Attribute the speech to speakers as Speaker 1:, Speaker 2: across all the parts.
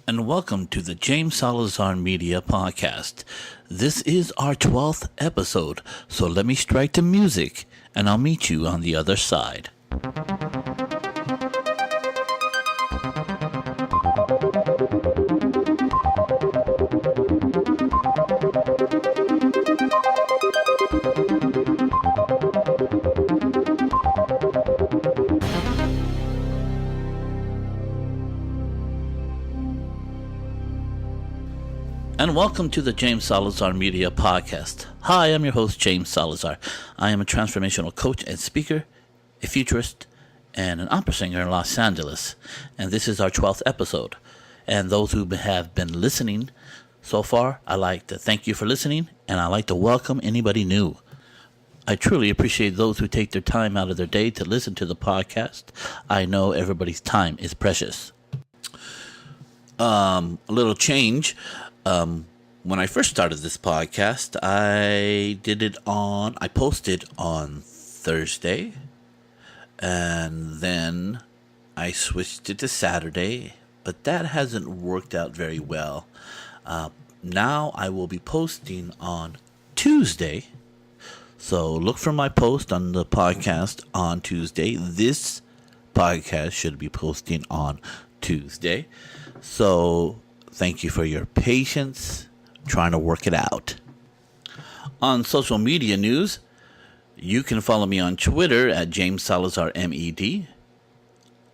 Speaker 1: and welcome to the James Salazar Media Podcast. This is our 12th episode, so let me strike the music, and I'll meet you on the other side. And welcome to the James Salazar Media Podcast. Hi, I'm your host, James Salazar. I am a transformational coach and speaker, a futurist, and an opera singer in Los Angeles. And this is our 12th episode. And those who have been listening so far, I'd like to thank you for listening, and I'd like to welcome anybody new. I truly appreciate those who take their time out of their day to listen to the podcast. I know everybody's time is precious. A little change. When I first started this podcast, I posted on Thursday, and then I switched it to Saturday, but that hasn't worked out very well. Now I will be posting on Tuesday, so look for my post on the podcast on Tuesday. This podcast should be posting on Tuesday, so thank you for your patience, trying to work it out. On social media news, you can follow me on Twitter at James Salazar MED,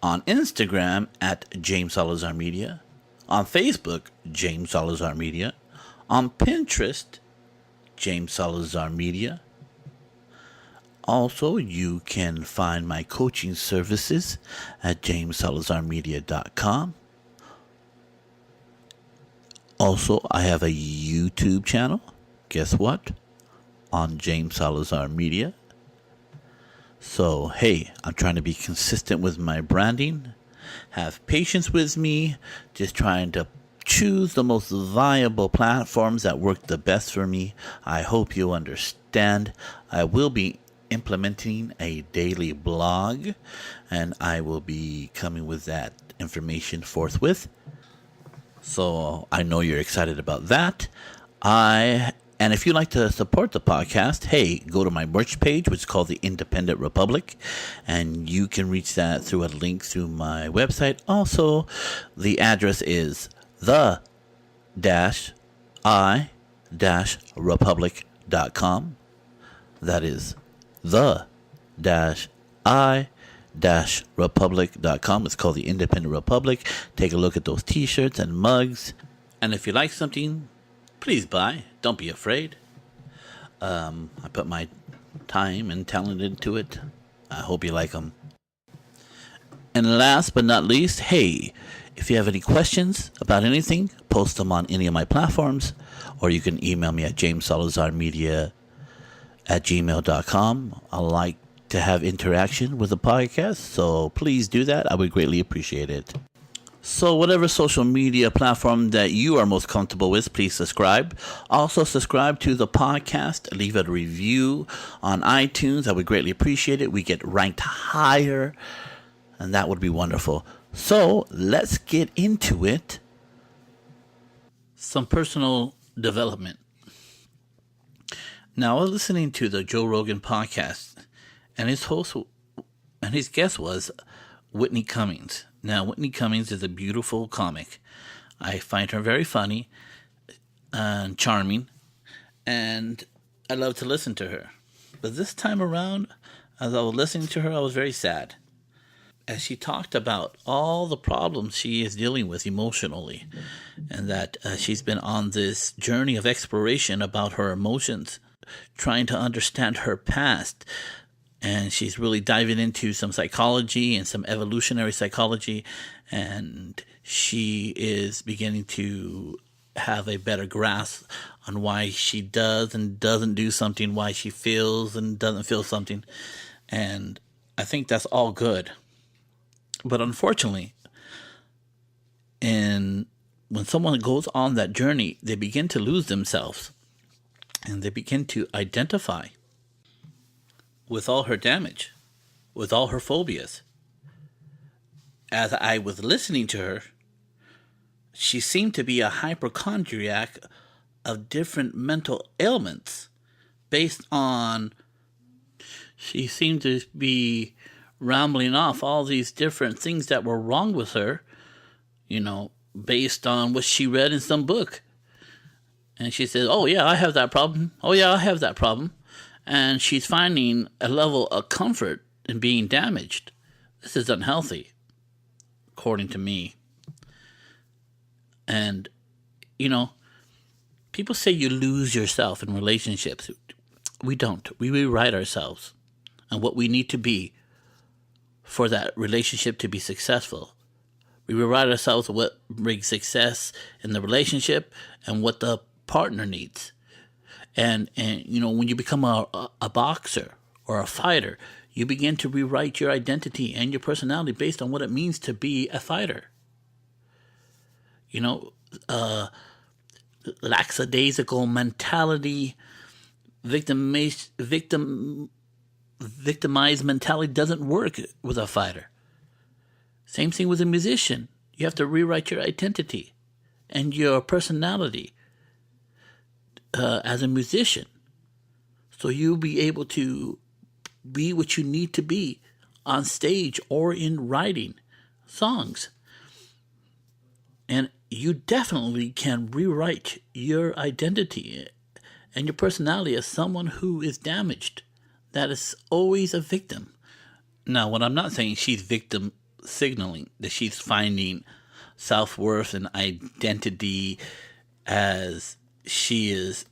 Speaker 1: on Instagram at James Salazar Media, on Facebook, James Salazar Media, on Pinterest, James Salazar Media. Also, you can find my coaching services at jamessalazarmedia.com. Also, I have a YouTube channel. Guess what? On James Salazar Media. So, hey, I'm trying to be consistent with my branding. Have patience with me. Just trying to choose the most viable platforms that work the best for me. I hope you understand. I will be implementing a daily blog, and I will be coming with that information forthwith. So I know you're excited about that. And if you'd like to support the podcast, hey, go to my merch page, which is called The Independent Republic, and you can reach that through a link through my website. Also, the address is the-i-republic.com. That is the-i-republic.com. It's called The Independent Republic. Take a look at those t-shirts and mugs. And if you like something, please buy. Don't be afraid. I put my time and talent into it. I hope you like them. And last but not least, hey, if you have any questions about anything, post them on any of my platforms, or you can email me at jamessalazarmedia@gmail.com. I like to have interaction with the podcast, so please do that. I would greatly appreciate it. So whatever social media platform that you are most comfortable with, please subscribe. Also subscribe to the podcast. Leave a review on iTunes. I would greatly appreciate it. We get ranked higher, and that would be wonderful. So let's get into it. Some personal development. Now, I was listening to the Joe Rogan podcast, and his guest was Whitney Cummings. Now, Whitney Cummings is a beautiful comic. I find her very funny and charming, and I love to listen to her. But this time around, as I was listening to her, I was very sad, as she talked about all the problems she is dealing with emotionally, and that she's been on this journey of exploration about her emotions, trying to understand her past. And she's really diving into some psychology and some evolutionary psychology. And she is beginning to have a better grasp on why she does and doesn't do something, why she feels and doesn't feel something. And I think that's all good. But unfortunately, when someone goes on that journey, they begin to lose themselves. And they begin to identify with all her damage, with all her phobias. As I was listening to her, she seemed to be a hypochondriac of different mental ailments based on she seemed to be rambling off all these different things that were wrong with her, based on what she read in some book. And she says, oh, yeah, I have that problem. Oh, yeah, I have that problem. And she's finding a level of comfort in being damaged. This is unhealthy, according to me. And, people say you lose yourself in relationships. We don't. We rewrite ourselves and what we need to be for that relationship to be successful. We rewrite ourselves what brings success in the relationship and what the partner needs. And when you become a boxer or a fighter, you begin to rewrite your identity and your personality based on what it means to be a fighter. Lackadaisical mentality, victimized mentality doesn't work with a fighter. Same thing with a musician. You have to rewrite your identity and your personality as a musician, so you'll be able to be what you need to be on stage or in writing songs. And you definitely can rewrite your identity and your personality as someone who is damaged, that is always a victim. Now, what I'm not saying she's victim signaling, that she's finding self-worth and identity as she is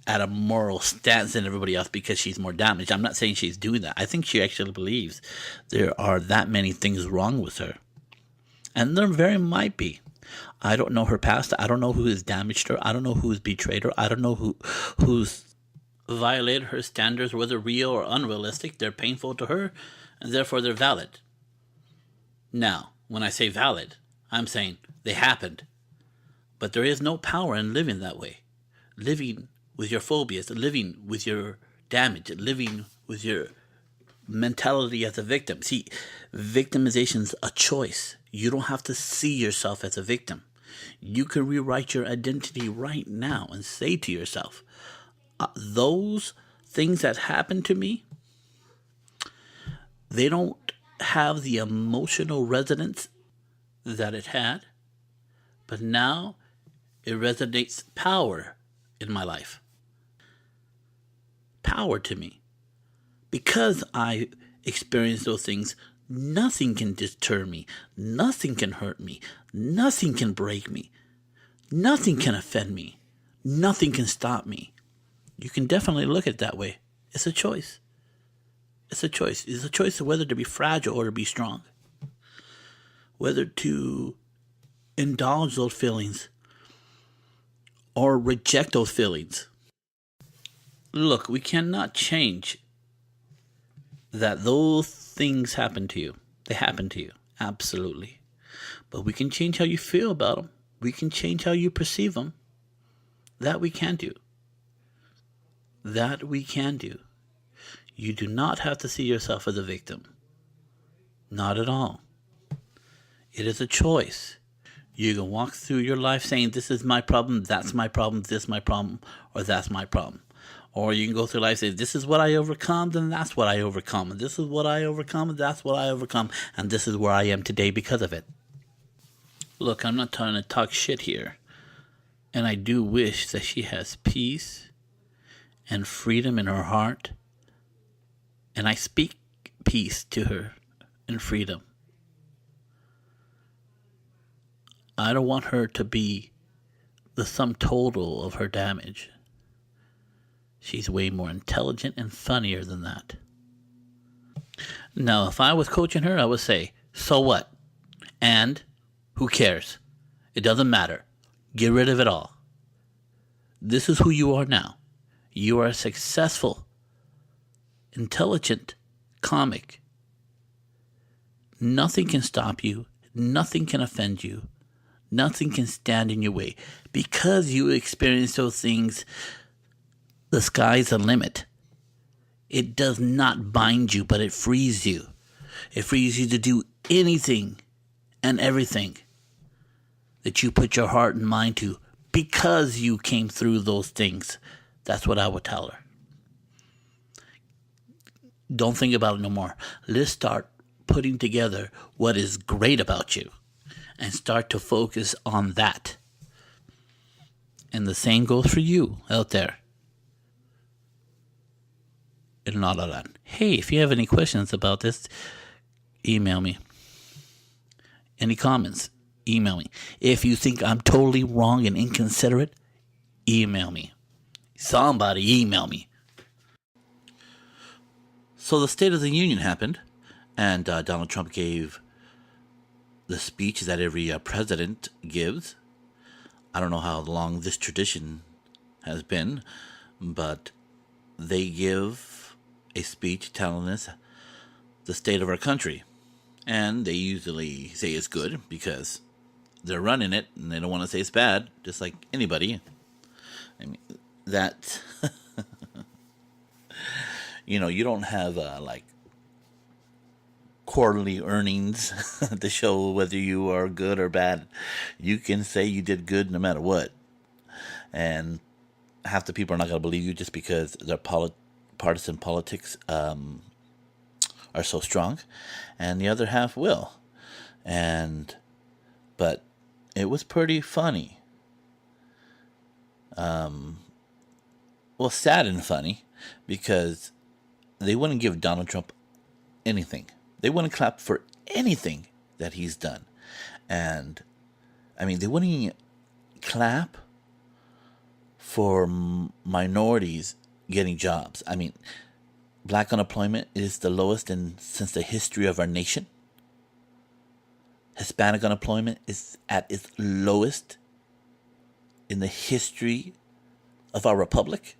Speaker 1: at a moral stance than everybody else because she's more damaged. I'm not saying she's doing that. I think she actually believes there are that many things wrong with her. And there very might be. I don't know her past. I don't know who has damaged her. I don't know who's betrayed her. I don't know who's violated her standards, whether real or unrealistic. They're painful to her, and therefore they're valid. Now, when I say valid, I'm saying they happened. But there is no power in living that way. Living with your phobias, living with your damage, living with your mentality as a victim. See, victimization is a choice. You don't have to see yourself as a victim. You can rewrite your identity right now and say to yourself, those things that happened to me, they don't have the emotional resonance that it had, but now it resonates power in my life. Power to me. Because I experienced those things, nothing can deter me. Nothing can hurt me. Nothing can break me. Nothing can offend me. Nothing can stop me. You can definitely look at it that way. It's a choice. It's a choice. It's a choice of whether to be fragile or to be strong. Whether to indulge those feelings or reject those feelings. Look, we cannot change that those things happen to you. They happen to you, absolutely. But we can change how you feel about them. We can change how you perceive them. That we can do. That we can do. You do not have to see yourself as a victim. Not at all. It is a choice. You can walk through your life saying, this is my problem, that's my problem, this is my problem, or that's my problem. Or you can go through life saying, this is what I overcome, then that's what I overcome. And this is what I overcome, and that's what I overcome. And this is where I am today because of it. Look, I'm not trying to talk shit here. And I do wish that she has peace and freedom in her heart. And I speak peace to her and freedom. I don't want her to be the sum total of her damage. She's way more intelligent and funnier than that. Now, if I was coaching her, I would say, so what? And who cares? It doesn't matter. Get rid of it all. This is who you are now. You are a successful, intelligent comic. Nothing can stop you. Nothing can offend you. Nothing can stand in your way. Because you experience those things, the sky's the limit. It does not bind you, but it frees you. It frees you to do anything and everything that you put your heart and mind to because you came through those things. That's what I would tell her. Don't think about it no more. Let's start putting together what is great about you and start to focus on that. And the same goes for you out there in La La Land. Hey, if you have any questions about this, email me. Any comments, email me. If you think I'm totally wrong and inconsiderate, email me. Somebody email me. So the State of the Union happened, and Donald Trump gave the speech that every president gives. I don't know how long this tradition has been, but they give a speech telling us the state of our country. And they usually say it's good because they're running it and they don't want to say it's bad, just like anybody. I mean, that, you don't have like quarterly earnings to show whether you are good or bad. You can say you did good no matter what. And half the people are not going to believe you just because their partisan politics are so strong. And the other half will. But it was pretty funny. Well, sad and funny because they wouldn't give Donald Trump anything. They wouldn't clap for anything that he's done. And, I mean, they wouldn't even clap for minorities getting jobs. I mean, black unemployment is the lowest since the history of our nation. Hispanic unemployment is at its lowest in the history of our republic.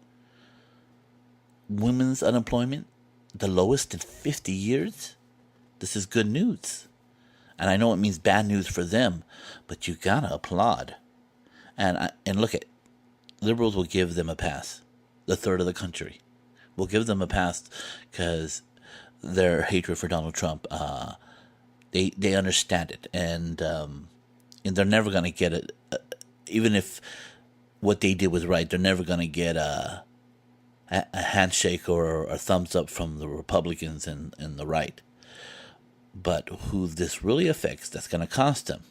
Speaker 1: Women's unemployment, the lowest in 50 years. This is good news. And I know it means bad news for them, but you gotta applaud. And look at, liberals will give them a pass. The third of the country will give them a pass because their hatred for Donald Trump, they understand it. And they're never gonna get it, even if what they did was right, they're never gonna get a handshake or a thumbs up from the Republicans and the right. But who this really affects, that's going to cost them.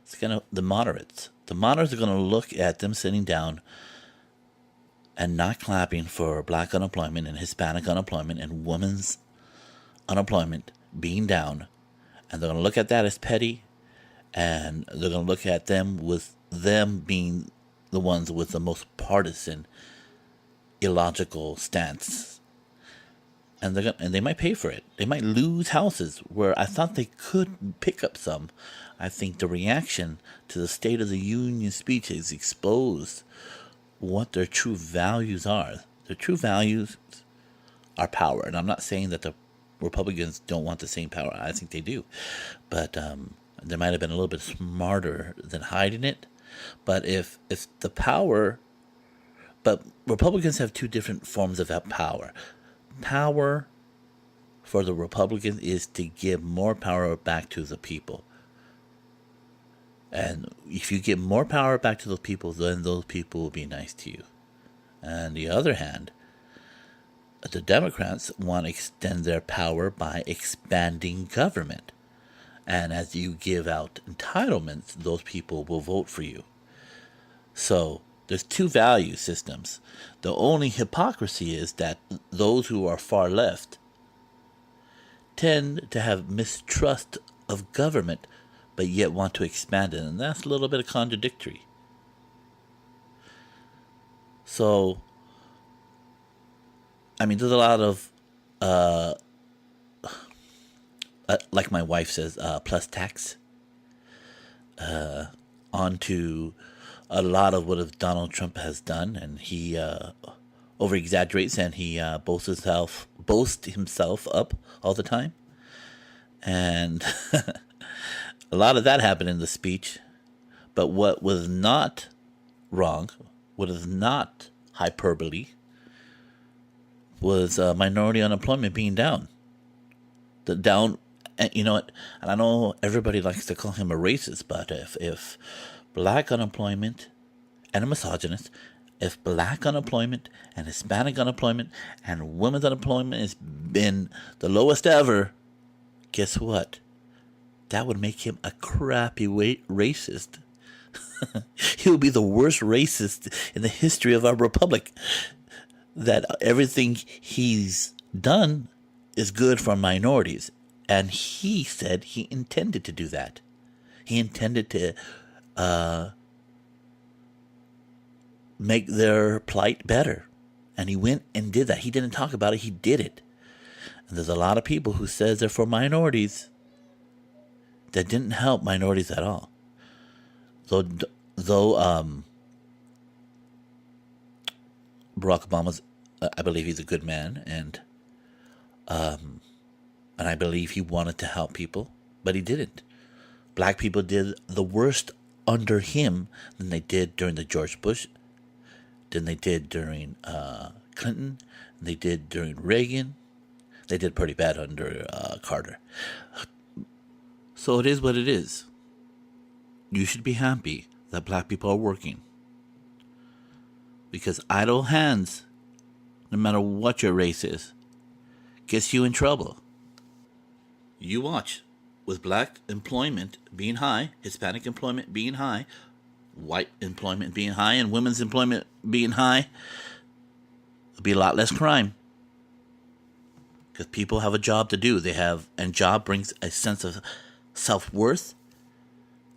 Speaker 1: It's the moderates. The moderates are going to look at them sitting down and not clapping for black unemployment and Hispanic unemployment and women's unemployment being down. And they're going to look at that as petty. And they're going to look at them with them being the ones with the most partisan, illogical stance. And they might pay for it. They might lose houses where I thought they could pick up some. I think the reaction to the State of the Union speech has exposed what their true values are. Their true values are power. And I'm not saying that the Republicans don't want the same power. I think they do. But they might have been a little bit smarter than hiding it. But if the power... But Republicans have two different forms of power. Power for the Republicans is to give more power back to the people. And if you give more power back to the people, then those people will be nice to you. And on the other hand, the Democrats want to extend their power by expanding government. And as you give out entitlements, those people will vote for you. So there's two value systems. The only hypocrisy is that those who are far left tend to have mistrust of government, but yet want to expand it. And that's a little bit of contradictory. So, I mean, there's a lot of, like my wife says, plus tax onto a lot of what Donald Trump has done, and he over exaggerates and he boasts himself up all the time, and a lot of that happened in the speech. But what was not wrong, what is not hyperbole, was minority unemployment being down. The down, and you know what? And I know everybody likes to call him a racist, but if black unemployment and a misogynist, if black unemployment and Hispanic unemployment and women's unemployment has been the lowest ever, guess what? That would make him a crappy racist. He would be the worst racist in the history of our republic. That everything he's done is good for minorities. And he said he intended to do that. He intended to make their plight better. And he went and did that. He didn't talk about it, he did it. And there's a lot of people who says they're for minorities that didn't help minorities at all. Though Barack Obama's, I believe he's a good man, and I believe he wanted to help people, but he didn't. Black people did the worst under him than they did during the George Bush, than they did during Clinton, they did during Reagan. They did pretty bad under Carter. So it is what it is. You should be happy that black people are working. Because idle hands, no matter what your race is, gets you in trouble. You watch. With black employment being high, Hispanic employment being high, white employment being high, and women's employment being high, there'll be a lot less crime. Because people have a job to do. And job brings a sense of self-worth,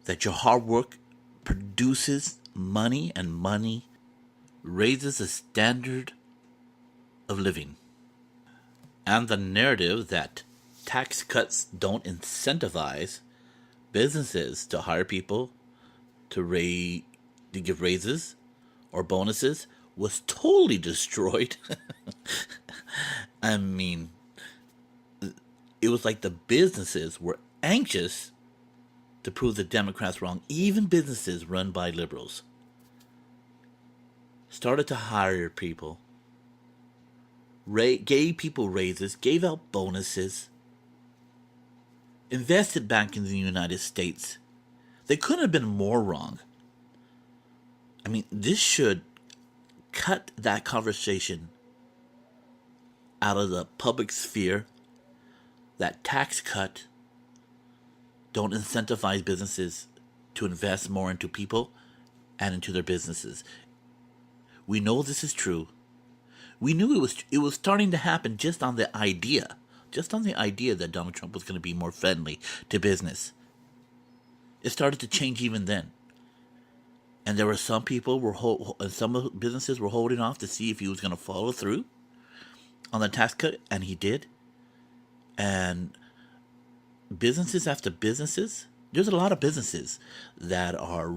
Speaker 1: that your hard work produces money, and money raises the standard of living. And the narrative that tax cuts don't incentivize businesses to hire people to give raises or bonuses was totally destroyed. I mean, it was like the businesses were anxious to prove the Democrats wrong. Even businesses run by liberals started to hire people, gave people raises, gave out bonuses, invested back in the United States. They couldn't have been more wrong. I mean, this should cut that conversation out of the public sphere. That tax cut don't incentivize businesses to invest more into people and into their businesses. We know this is true. We knew it was starting to happen just on the idea that Donald Trump was going to be more friendly to business. It started to change even then. And there were some people and some businesses were holding off to see if he was going to follow through on the tax cut, and he did. And businesses after businesses, there's a lot of businesses that are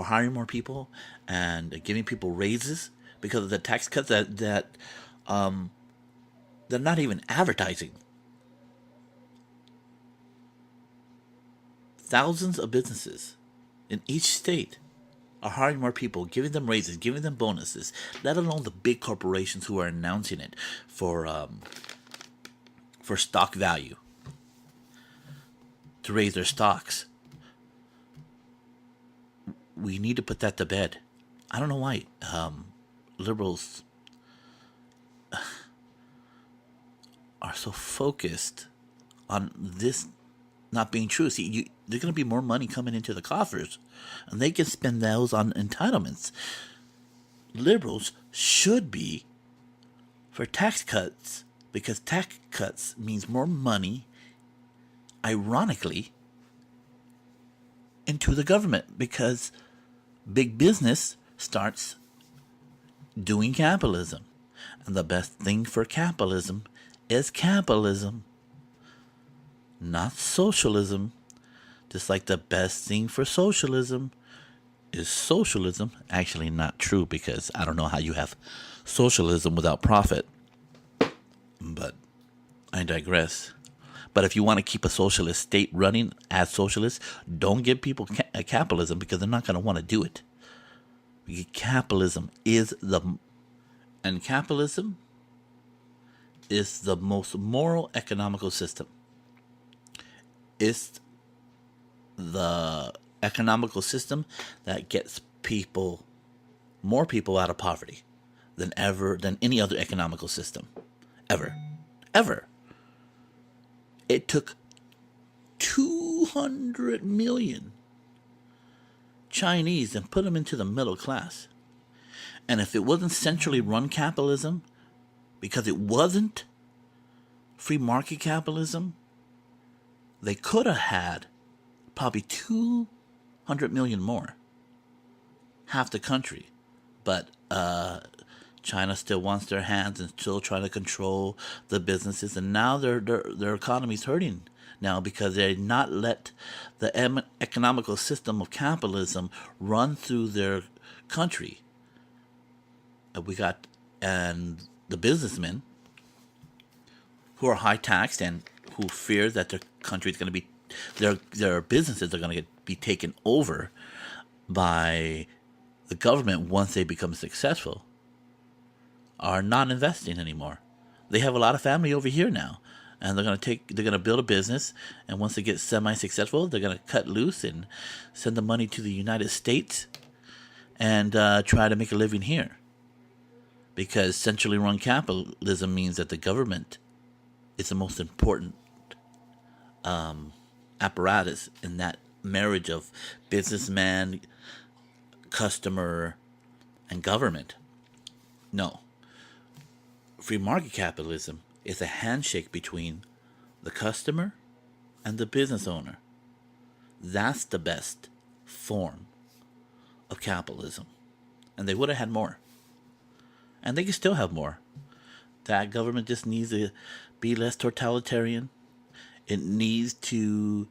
Speaker 1: hiring more people and giving people raises because of the tax cuts that they're not even advertising. Thousands of businesses in each state are hiring more people, giving them raises, giving them bonuses, let alone the big corporations who are announcing it for stock value, to raise their stocks. We need to put that to bed. I don't know why liberals are so focused on this not being true. See, there's going to be more money coming into the coffers, and they can spend those on entitlements. Liberals should be for tax cuts, because tax cuts means more money, ironically, into the government, because big business starts doing capitalism. And the best thing for capitalism is capitalism, not socialism. Just like the best thing for socialism is socialism. Actually, not true, because I don't know how you have socialism without profit. But I digress. But if you want to keep a socialist state running as socialist, don't give people capitalism, because they're not going to want to do it. Capitalism is the most moral economical system. It's the economical system that gets more people out of poverty than any other economical system. Ever. It took 200 million Chinese and put them into the middle class. And if it wasn't centrally run capitalism, because it wasn't free market capitalism, they could have had probably 200 million more. Half the country. But China still wants their hands and still trying to control the businesses. And now their economy's hurting now because they not let the economical system of capitalism run through their country. And the businessmen who are high taxed and who fear that their country is going to be, their businesses are going to be taken over by the government once they become successful, are not investing anymore. They have a lot of family over here now, and they're going to build a business, and once they get semi-successful, they're going to cut loose and send the money to the United States and try to make a living here. Because centrally run capitalism means that the government is the most important apparatus in that marriage of businessman, customer, and government. No. Free market capitalism is a handshake between the customer and the business owner. That's the best form of capitalism. And they would have had more. And they can still have more. That government just needs to be less totalitarian. It needs to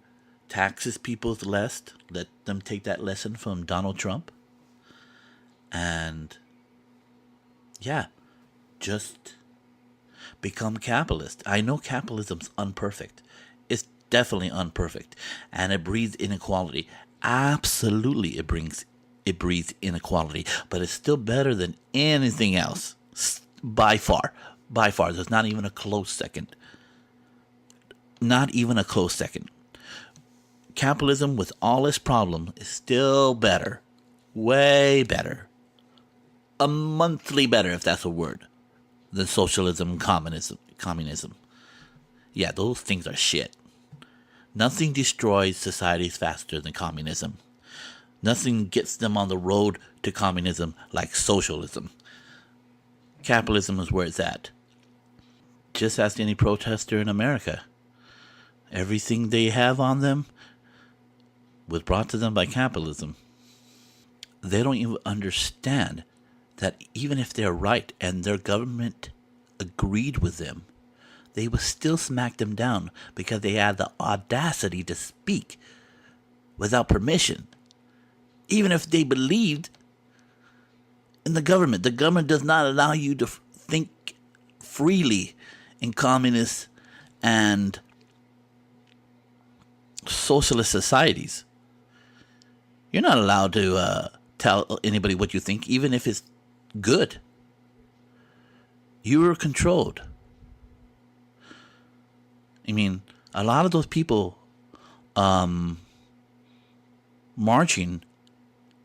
Speaker 1: tax its people less. Let them take that lesson from Donald Trump. And yeah, just become capitalist. I know capitalism's unperfect. It's definitely unperfect. And it breeds inequality. Absolutely it breeds inequality. But it's still better than anything else. By far. There's not even a close second. Not even a close second. Capitalism with all its problems is still better. Way better. A monthly better, if that's a word, than socialism and communism. Yeah, those things are shit. Nothing destroys societies faster than communism. Nothing gets them on the road to communism like socialism. Capitalism is where it's at. Just ask any protester in America. Everything they have on them was brought to them by capitalism. They don't even understand that even if they're right and their government agreed with them, they would still smack them down because they had the audacity to speak without permission. Even if they believed in the government does not allow you to think freely in communist and socialist societies. You're not allowed to tell anybody what you think, even if it's good. You are controlled. I mean, a lot of those people marching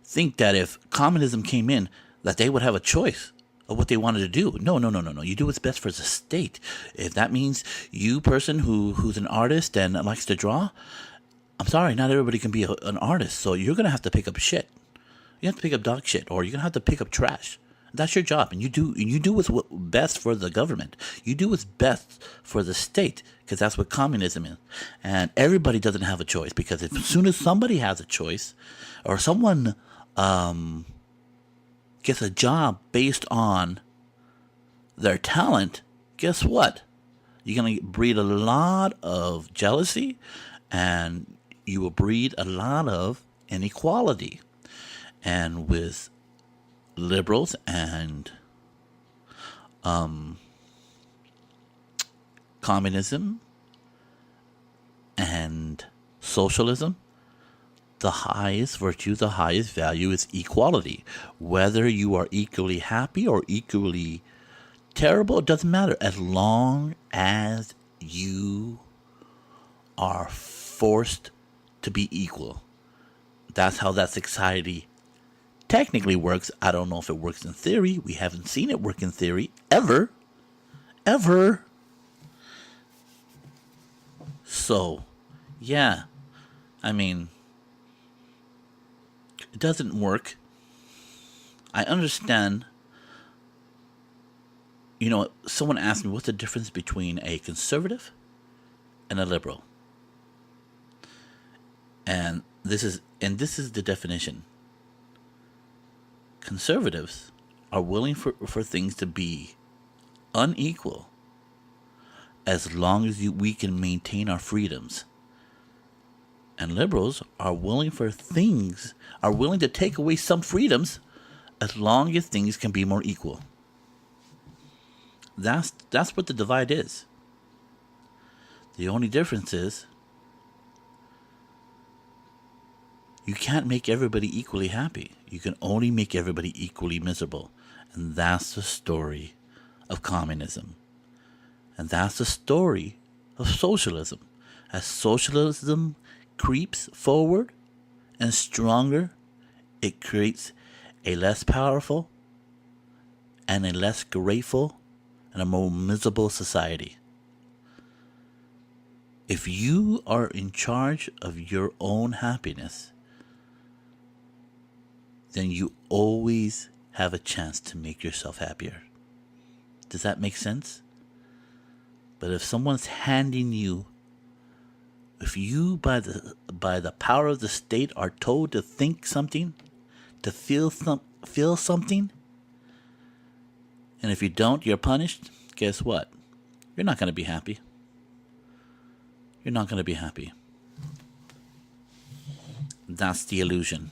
Speaker 1: think that if communism came in, that they would have a choice of what they wanted to do. No. You do what's best for the state. If that means you person who's an artist and likes to draw, I'm sorry, not everybody can be an artist. So you're going to have to pick up shit. You have to pick up dog shit, or you're going to have to pick up trash. That's your job, and you do what's best for the government. You do what's best for the state, because that's what communism is. And everybody doesn't have a choice, because as soon as somebody has a choice, or someone gets a job based on their talent, guess what? You're going to breed a lot of jealousy, and you will breed a lot of inequality. And with liberals and communism and socialism, the highest virtue, the highest value is equality. Whether you are equally happy or equally terrible, it doesn't matter, as long as you are forced to be equal. That's how that society technically works. I don't know if it works in theory. We haven't seen it work in theory ever. Ever. So, yeah. I mean, it doesn't work. I understand. Someone asked me what's the difference between a conservative and a liberal. And this is the definition. Conservatives are willing for things to be unequal as long as we can maintain our freedoms. And liberals are willing to take away some freedoms as long as things can be more equal. That's what the divide is. The only difference is you can't make everybody equally happy. You can only make everybody equally miserable. And that's the story of communism. And that's the story of socialism. As socialism creeps forward and stronger, it creates a less powerful and a less grateful and a more miserable society. If you are in charge of your own happiness, then you always have a chance to make yourself happier. Does that make sense? But if someone's handing you, if you by the power of the state are told to think something, to feel something, and if you don't, you're punished, guess what? You're not going to be happy. You're not going to be happy. That's the illusion.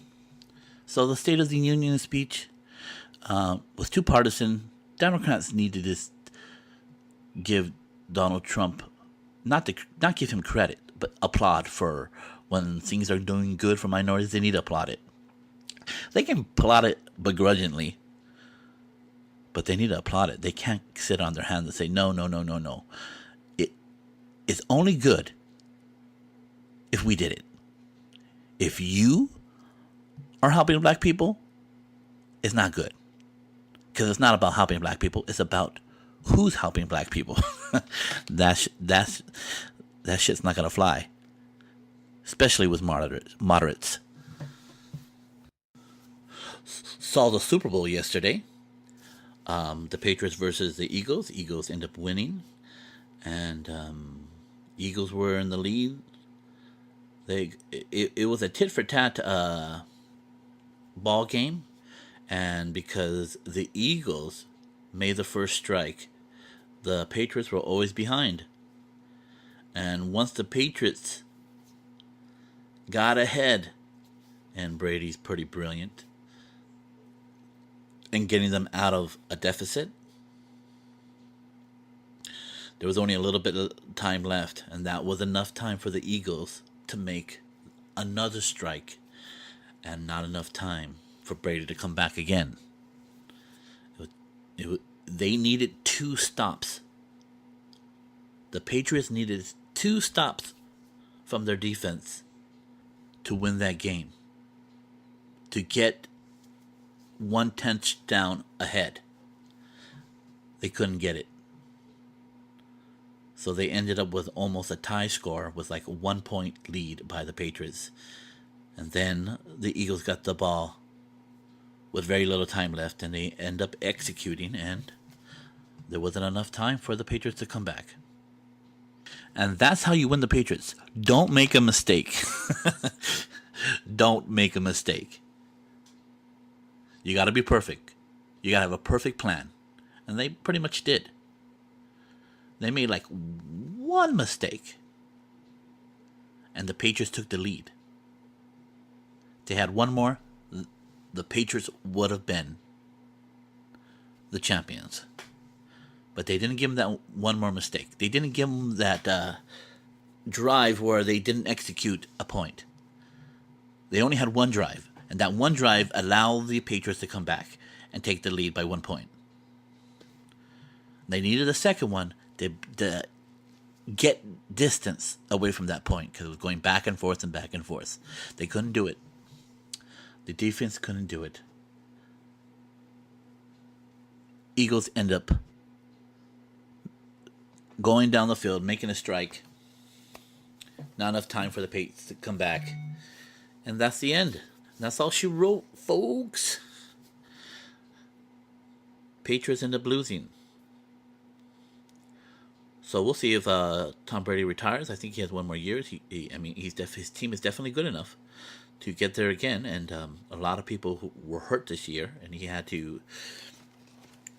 Speaker 1: So the State of the Union speech was too partisan. Democrats need to just give Donald Trump, not give him credit, but applaud for when things are doing good for minorities. They need to applaud it. They can applaud it begrudgingly, but they need to applaud it. They can't sit on their hands and say, no. It's only good if we did it. If you are helping black people, it's not good. Because it's not about helping black people. It's about who's helping black people. that shit's not going to fly. Especially with moderates. Saw the Super Bowl yesterday. The Patriots versus the Eagles. The Eagles end up winning. And Eagles were in the lead. It was a tit-for-tat ball game. And because the Eagles made the first strike, the Patriots were always behind. And once the Patriots got ahead, and Brady's pretty brilliant in getting them out of a deficit, there was only a little bit of time left, and that was enough time for the Eagles to make another strike, and not enough time for Brady to come back again. They needed 2 stops. The Patriots needed 2 stops from their defense to win that game, to get 1 touchdown ahead. They couldn't get it. So they ended up with almost a tie score with like a 1-point lead by the Patriots. And then the Eagles got the ball with very little time left, and they end up executing, and there wasn't enough time for the Patriots to come back. And that's how you win the Patriots. Don't make a mistake. Don't make a mistake. You got to be perfect. You got to have a perfect plan. And they pretty much did. They made like 1 mistake, and the Patriots took the lead. If they had 1 more, the Patriots would have been the champions. But they didn't give them that 1 more mistake. They didn't give them that drive where they didn't execute a point. They only had 1 drive, and that 1 drive allowed the Patriots to come back and take the lead by 1 point. They needed a second one to get distance away from that point, because it was going back and forth and back and forth. They couldn't do it. The defense couldn't do it. Eagles end up going down the field, making a strike. Not enough time for the Patriots to come back. And that's the end. That's all she wrote, folks. Patriots end up losing. So we'll see if Tom Brady retires. I think he has one more year. His team is definitely good enough to get there again. And a lot of people who were hurt this year, and he had to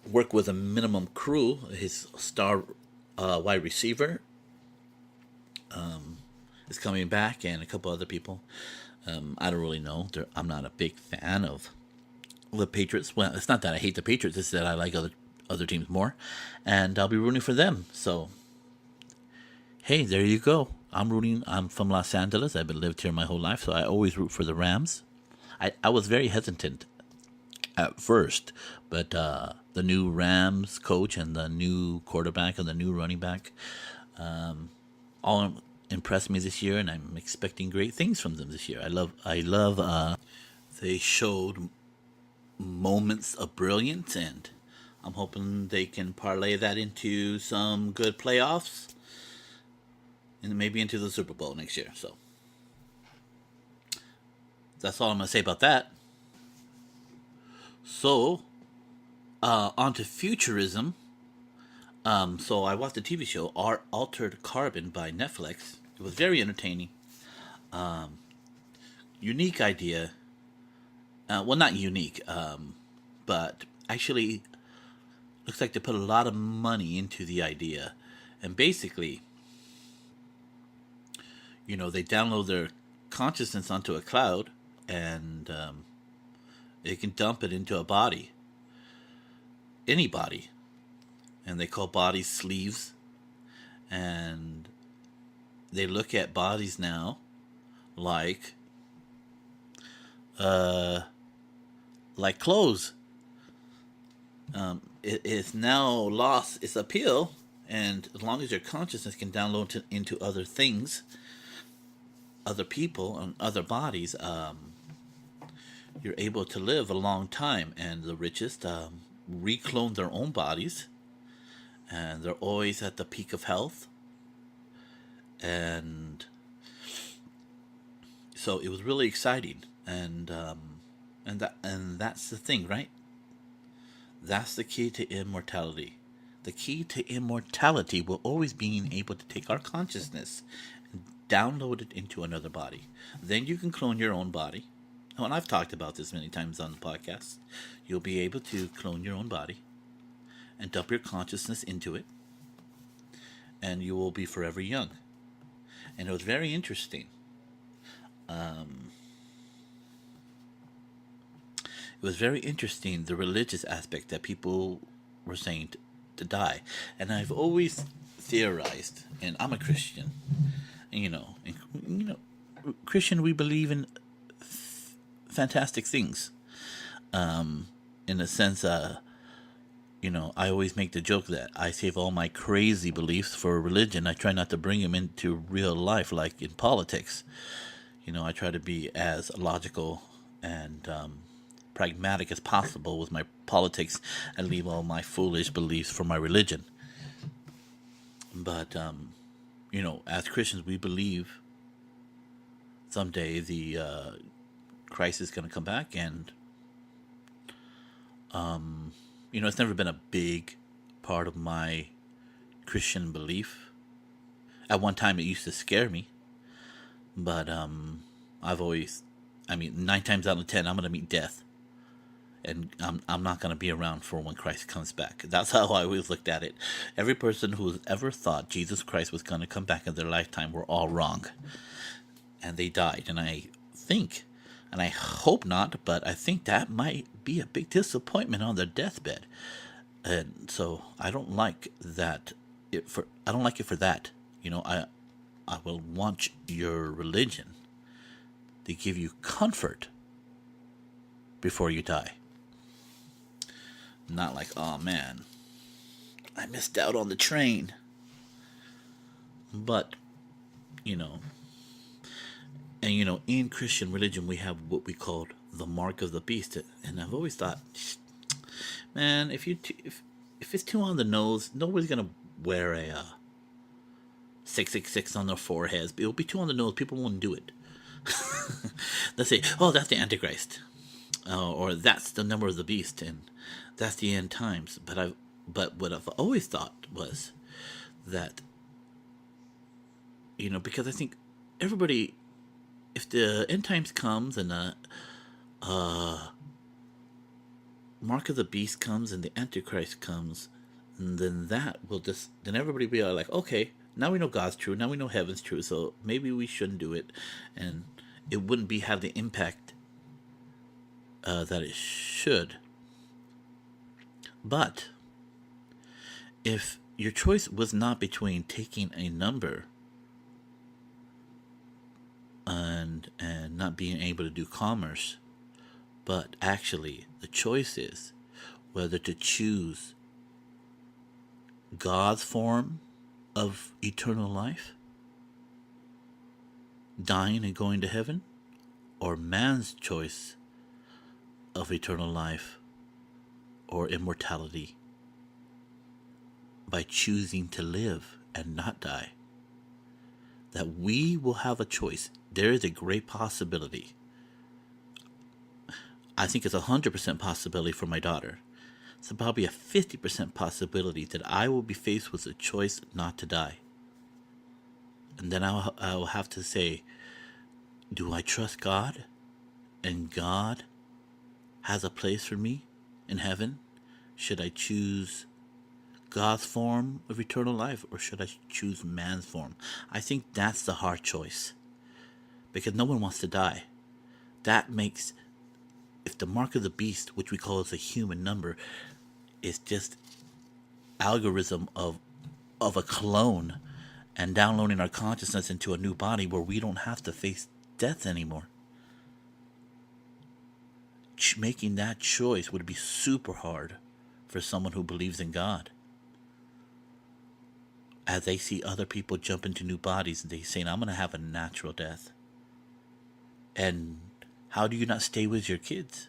Speaker 1: work with a minimum crew. His star wide receiver is coming back, and a couple other people. I don't really know. I'm not a big fan of the Patriots. Well, it's not that I hate the Patriots. It's that I like other teams more, and I'll be rooting for them. So, hey, there you go. I'm from Los Angeles. I've been lived here my whole life, so I always root for the Rams. I was very hesitant at first, but the new Rams coach and the new quarterback and the new running back all impressed me this year, and I'm expecting great things from them this year. I love. They showed moments of brilliance, and I'm hoping they can parlay that into some good playoffs and maybe into the Super Bowl next year. So that's all I'm going to say about that. So, on to futurism. So I watched the TV show Altered Carbon by Netflix. It was very entertaining. Unique idea. Well, not unique, but actually looks like they put a lot of money into the idea. And basically, they download their consciousness onto a cloud, and they can dump it into a body. Any body. And they call bodies sleeves. And they look at bodies now like clothes. It's now lost its appeal, and as long as your consciousness can download into other things, other people, and other bodies, you're able to live a long time. And the richest reclone their own bodies, and they're always at the peak of health. And so it was really exciting, and that's the thing, right? That's the key to immortality. The key to immortality will always being able to take our consciousness and download it into another body. Then you can clone your own body. Oh, and I've talked about this many times on the podcast. You'll be able to clone your own body and dump your consciousness into it, and you will be forever young. And it was very interesting. It was very interesting, the religious aspect that people were saying to die. And I've always theorized, and I'm a Christian, and, Christian, we believe in fantastic things. In a sense, I always make the joke that I save all my crazy beliefs for religion. I try not to bring them into real life, like in politics. I try to be as logical and pragmatic as possible with my politics, and leave all my foolish beliefs for my religion. But, as Christians, we believe someday the Christ is going to come back, and it's never been a big part of my Christian belief. At one time, it used to scare me, but I've always, 9 times out of 10, I'm going to meet death, and I'm not going to be around for when Christ comes back. That's how I always looked at it. Every person who's ever thought Jesus Christ was going to come back in their lifetime were all wrong, and they died. And I think, and I hope not, but I think that might be a big disappointment on their deathbed. And so I don't like that. I don't like it for that. I will want your religion to give you comfort before you die. Not like, oh man, I missed out on the train. But, in Christian religion, we have what we called the mark of the beast, and I've always thought, man, if it's too on the nose, nobody's gonna wear a 666 on their foreheads. It'll be too on the nose. People won't do it. Let's say, oh, that's the Antichrist, or that's the number of the beast, and that's the end times. But what I've always thought was that, because I think everybody, if the end times comes and the mark of the beast comes and the Antichrist comes, and then then everybody will be like, okay, now we know God's true, now we know heaven's true, so maybe we shouldn't do it, and it wouldn't have the impact that it should. But if your choice was not between taking a number and not being able to do commerce, but actually the choice is whether to choose God's form of eternal life, dying and going to heaven, or man's choice of eternal life or immortality by choosing to live and not die, that we will have a choice. There is a great possibility. I think it's 100% possibility for my daughter. It's probably a 50% possibility that I will be faced with a choice not to die. And then I will have to say, do I trust God? And God has a place for me in heaven? Should I choose God's form of eternal life, or should I choose man's form? I think that's the hard choice, because no one wants to die. That makes, if the mark of the beast, which we call as a human number, is just algorithm of a clone and downloading our consciousness into a new body where we don't have to face death anymore. Making that choice would be super hard for someone who believes in God. As they see other people jump into new bodies, and they say, I'm going to have a natural death. And how do you not stay with your kids?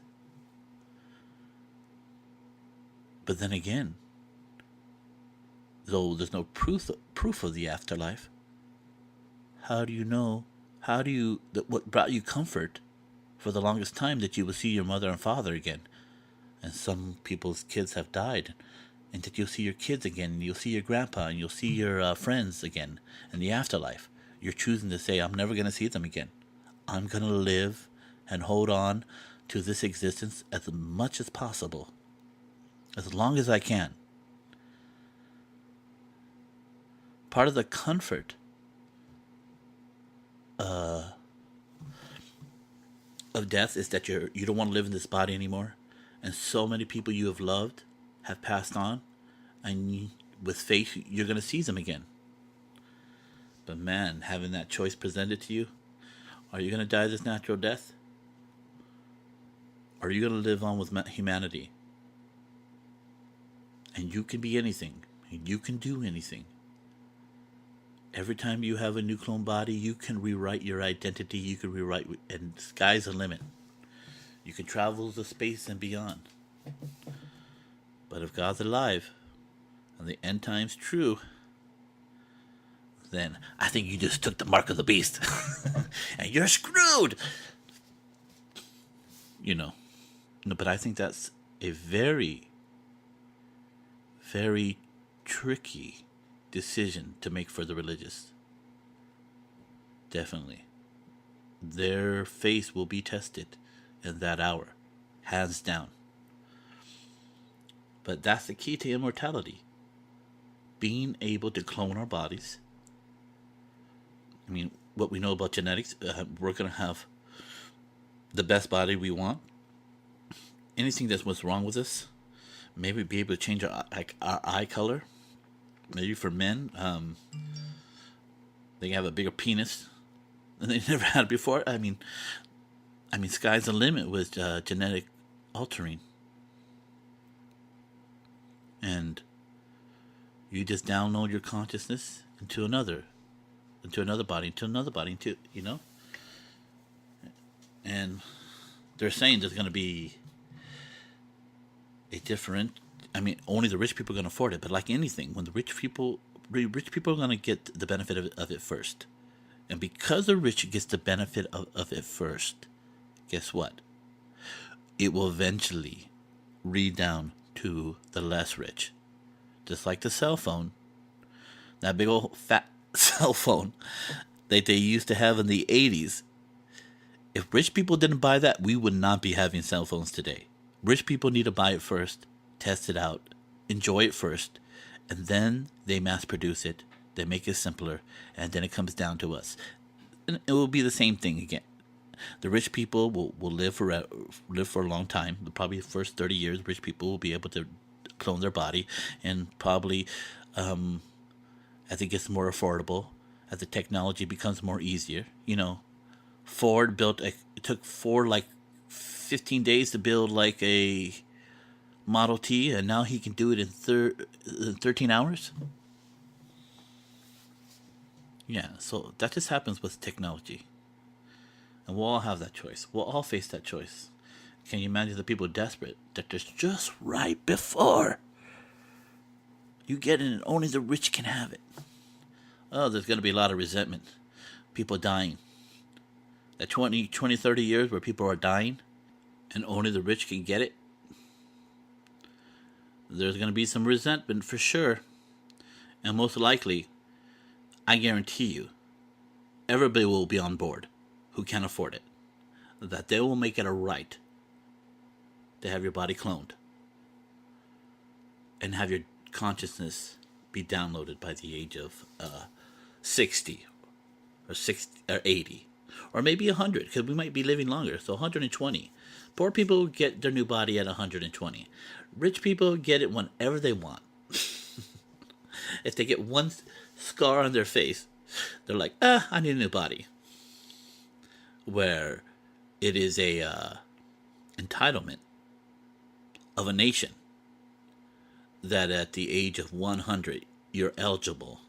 Speaker 1: But then again, though there's no proof of the afterlife, how do you know? What brought you comfort for the longest time that you will see your mother and father again? And some people's kids have died, and that you'll see your kids again, and you'll see your grandpa, and you'll see your friends again in the afterlife. You're choosing to say, I'm never going to see them again. I'm going to live and hold on to this existence as much as possible, as long as I can. Part of the comfort of death is that you don't want to live in this body anymore, and so many people you have loved have passed on, and with faith you're going to see them again. But man, having that choice presented to you, are you going to die this natural death? Or are you going to live on with humanity? And you can be anything, and you can do anything. Every time you have a new clone body, you can rewrite your identity. You can rewrite, and the sky's the limit. You can travel to space and beyond. But if God's alive and the end time's true, then I think you just took the mark of the beast and you're screwed. No, but I think that's a very, very tricky decision to make for the religious. Definitely. Their faith will be tested in that hour, hands down. But that's the key to immortality. Being able to clone our bodies. I mean, what we know about genetics, we're going to have the best body we want. Anything that's what's wrong with us, maybe be able to change our eye color. Maybe for men, they have a bigger penis than they never had before. I mean, sky's the limit with genetic altering. And you just download your consciousness into another body, And they're saying there's going to be a different. I mean, only the rich people are going to afford it. But like anything, when the rich people are going to get the benefit of it first, and because the rich gets the benefit of it first, guess what? It will eventually read down to the less rich, just like the cell phone. That big old fat cell phone that they used to have in the 80s. If rich people didn't buy that, we would not be having cell phones today. Rich people need to buy it first, test it out, enjoy it first, and then they mass produce it. They make it simpler, and then it comes down to us. And it will be the same thing again. The rich people will live for a long time. Probably the first 30 years, rich people will be able to clone their body, and probably as it gets more affordable, as the technology becomes more easier. Ford it took Ford like 15 days to build like a Model T, and now he can do it in 13 hours. Yeah, so that just happens with technology. And we'll all have that choice. We'll all face that choice. Can you imagine the people desperate that there's just right before you get it and only the rich can have it? Oh, there's going to be a lot of resentment. People dying. That 20, 30 years where people are dying and only the rich can get it. There's going to be some resentment for sure. And most likely, I guarantee you, everybody will be on board who can afford it. That they will make it a right to have your body cloned and have your consciousness be downloaded by the age of 60 or 80 or maybe 100, because we might be living longer. So 120. Poor people get their new body at 120. Rich people get it whenever they want. If they get one scar on their face, they're like, I need a new body. Where it is a entitlement of a nation that at the age of 100 you're eligible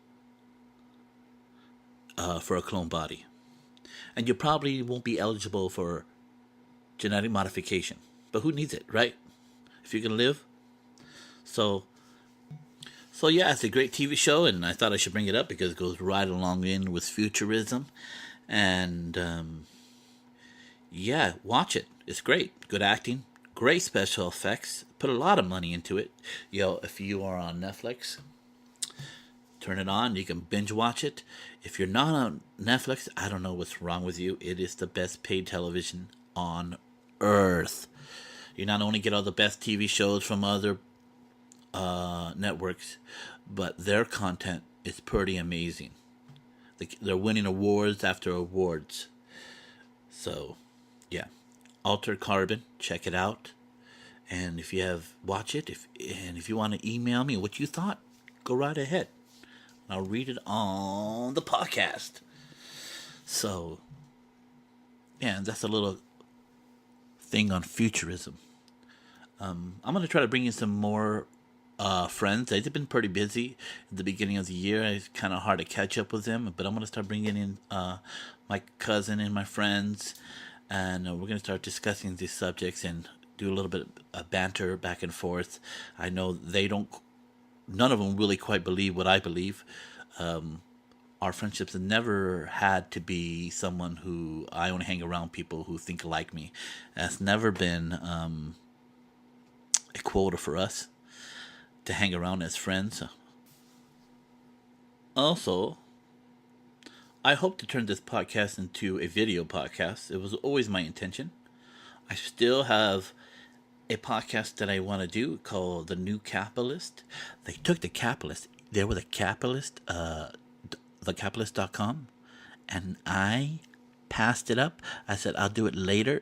Speaker 1: for a clone body, and you probably won't be eligible for genetic modification. But who needs it, right? If you can live. So yeah, it's a great TV show, and I thought I should bring it up because it goes right along in with futurism, and yeah, watch it. It's great. Good acting, great special effects. Put a lot of money into it. If you are on Netflix, turn it on. You can binge watch it. If you're not on Netflix, I don't know what's wrong with you. It is the best paid television on earth. You not only get all the best TV shows from other networks, but their content is pretty amazing. They're winning awards after awards. So, yeah. Altered Carbon, check it out. And if you have, watch it. If you want to email me what you thought, go right ahead. I'll read it on the podcast. So, yeah, that's a little thing on futurism. I'm going to try to bring in some more friends. They've been pretty busy at the beginning of the year. It's kind of hard to catch up with them, but I'm going to start bringing in my cousin and my friends, and we're going to start discussing these subjects and do a little bit of banter back and forth. I know none of them really quite believe what I believe. Our friendships have never had to be someone who I only hang around people who think like me. That's never been a quota for us to hang around as friends. Also, I hope to turn this podcast into a video podcast. It was always my intention. I still have a podcast that I want to do called The New Capitalist. They took the Capitalist. They were the Capitalist, thecapitalist.com, and I passed it up. I said, I'll do it later.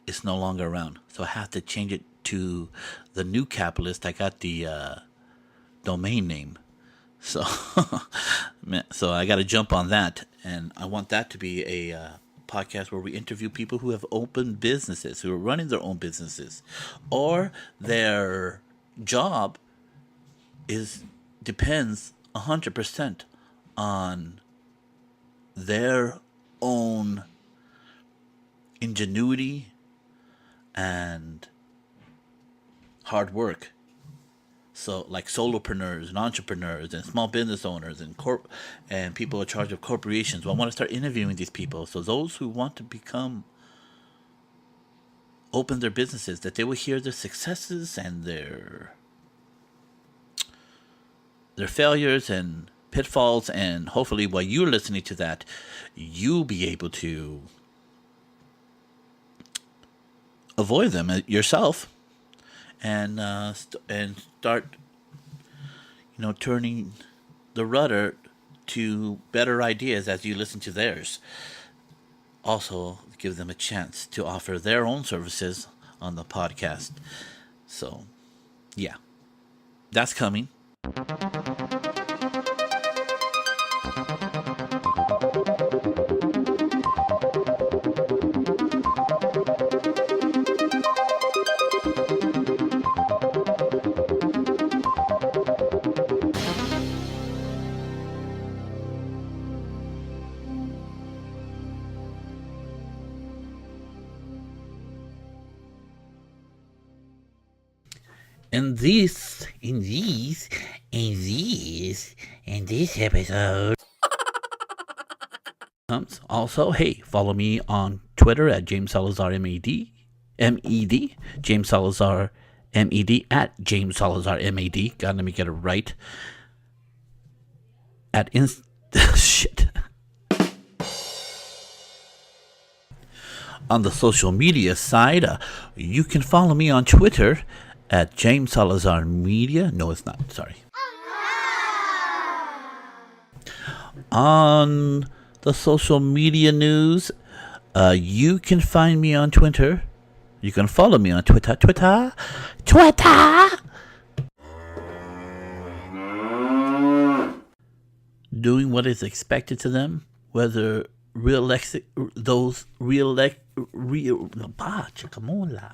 Speaker 1: It's no longer around. So I have to change it to The New Capitalist. I got the domain name. So, so I got to jump on that. And I want that to be a podcast where we interview people who have opened businesses, who are running their own businesses, or their job depends 100% on their own ingenuity, and hard work. So, like solopreneurs and entrepreneurs and small business owners and people in charge of corporations. Well, I want to start interviewing these people. So those who want to open their businesses, that they will hear their successes and their failures and pitfalls, and hopefully while you're listening to that, you'll be able to avoid them yourself, and start, turning the rudder to better ideas as you listen to theirs. Also, give them a chance to offer their own services on the podcast. So, yeah, that's coming. In this episode. Also, hey, follow me on Twitter at James Salazar MED, James Salazar MED at James Salazar MED. God, let me get it right. Shit. On the social media side, you can follow me on Twitter at James Salazar Media. No, it's not. Sorry. On the social media news, you can find me on Twitter. You can follow me on Twitter. Doing what is expected to them, whether chikamola.